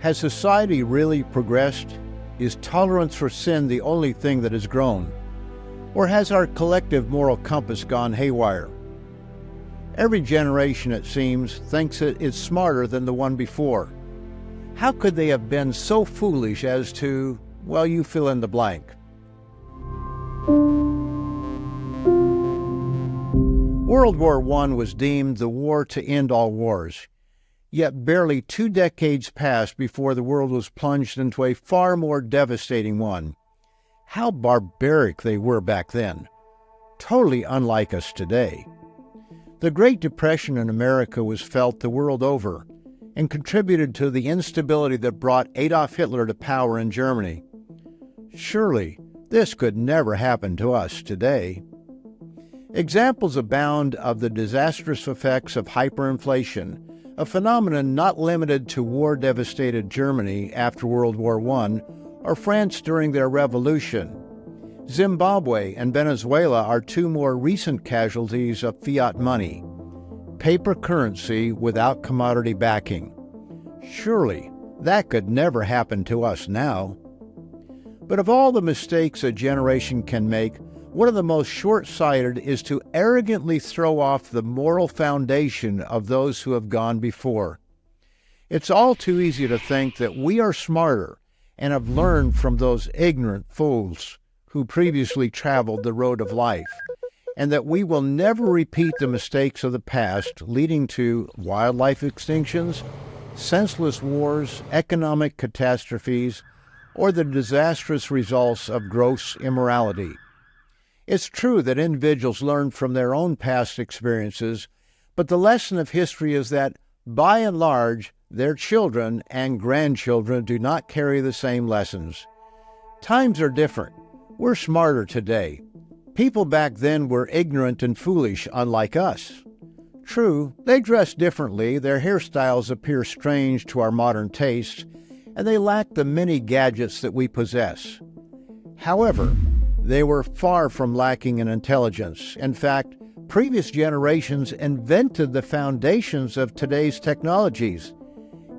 Has society really progressed? Is tolerance for sin the only thing that has grown? Or has our collective moral compass gone haywire? Every generation, it seems, thinks it is smarter than the one before. How could they have been so foolish as to, well, you fill in the blank? World War I was deemed the war to end all wars. Yet barely 2 decades passed before the world was plunged into a far more devastating one. How barbaric they were back then. Totally unlike us today. The Great Depression in America was felt the world over and contributed to the instability that brought Adolf Hitler to power in Germany. Surely, this could never happen to us today. Examples abound of the disastrous effects of hyperinflation, a phenomenon not limited to war-devastated Germany after World War I or France during their revolution. Zimbabwe and Venezuela are 2 more recent casualties of fiat money, paper currency without commodity backing. Surely, that could never happen to us now. But of all the mistakes a generation can make, one of the most short-sighted is to arrogantly throw off the moral foundation of those who have gone before. It's all too easy to think that we are smarter and have learned from those ignorant fools who previously traveled the road of life, and that we will never repeat the mistakes of the past, leading to wildlife extinctions, senseless wars, economic catastrophes, or the disastrous results of gross immorality. It's true that individuals learn from their own past experiences, but the lesson of history is that, by and large, their children and grandchildren do not carry the same lessons. Times are different. We're smarter today. People back then were ignorant and foolish, unlike us. True, they dress differently, their hairstyles appear strange to our modern tastes, and they lack the many gadgets that we possess. However, they were far from lacking in intelligence. In fact, previous generations invented the foundations of today's technologies,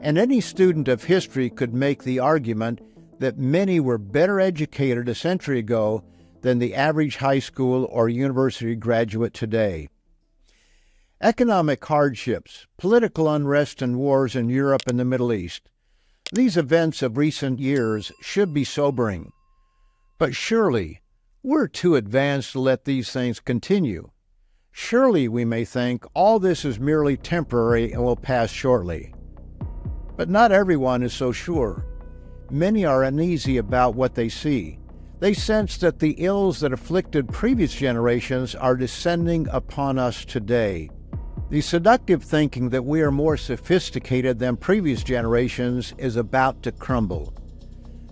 and any student of history could make the argument that many were better educated a century ago than the average high school or university graduate today. Economic hardships, political unrest and wars in Europe and the Middle East. These events of recent years should be sobering. But surely, we're too advanced to let these things continue. Surely, we may think, all this is merely temporary and will pass shortly. But not everyone is so sure. Many are uneasy about what they see. They sense that the ills that afflicted previous generations are descending upon us today. The seductive thinking that we are more sophisticated than previous generations is about to crumble.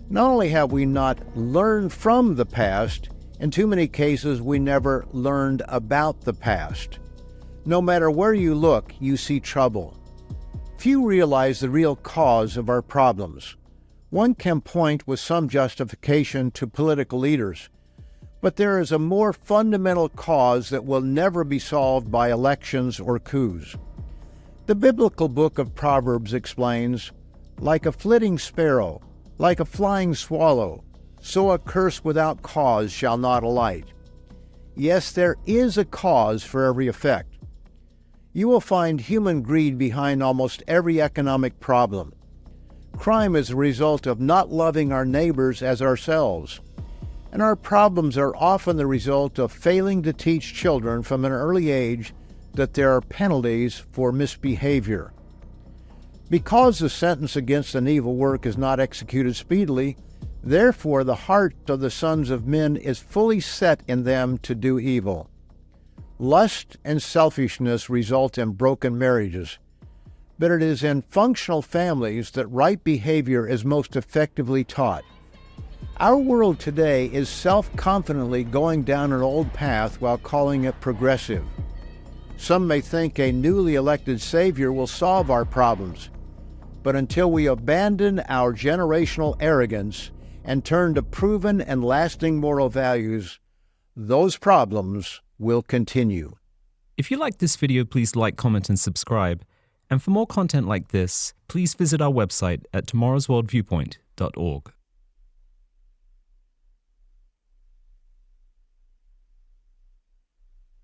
Not only have we not learned from the past, in too many cases we never learned about the past. No matter where you look, you see trouble. Few realize the real cause of our problems. One can point with some justification to political leaders, but there is a more fundamental cause that will never be solved by elections or coups. The biblical book of Proverbs explains, "Like a flitting sparrow, like a flying swallow, so a curse without cause shall not alight." Yes, there is a cause for every effect. You will find human greed behind almost every economic problem. Crime is a result of not loving our neighbors as ourselves. And our problems are often the result of failing to teach children from an early age that there are penalties for misbehavior. Because the sentence against an evil work is not executed speedily, therefore the heart of the sons of men is fully set in them to do evil. Lust and selfishness result in broken marriages, but it is in functional families that right behavior is most effectively taught. Our world today is self-confidently going down an old path while calling it progressive. Some may think a newly elected savior will solve our problems, but until we abandon our generational arrogance and turn to proven and lasting moral values, those problems will continue. If you like this video, please like, comment, and subscribe. And for more content like this, please visit our website at tomorrowsworldviewpoint.org.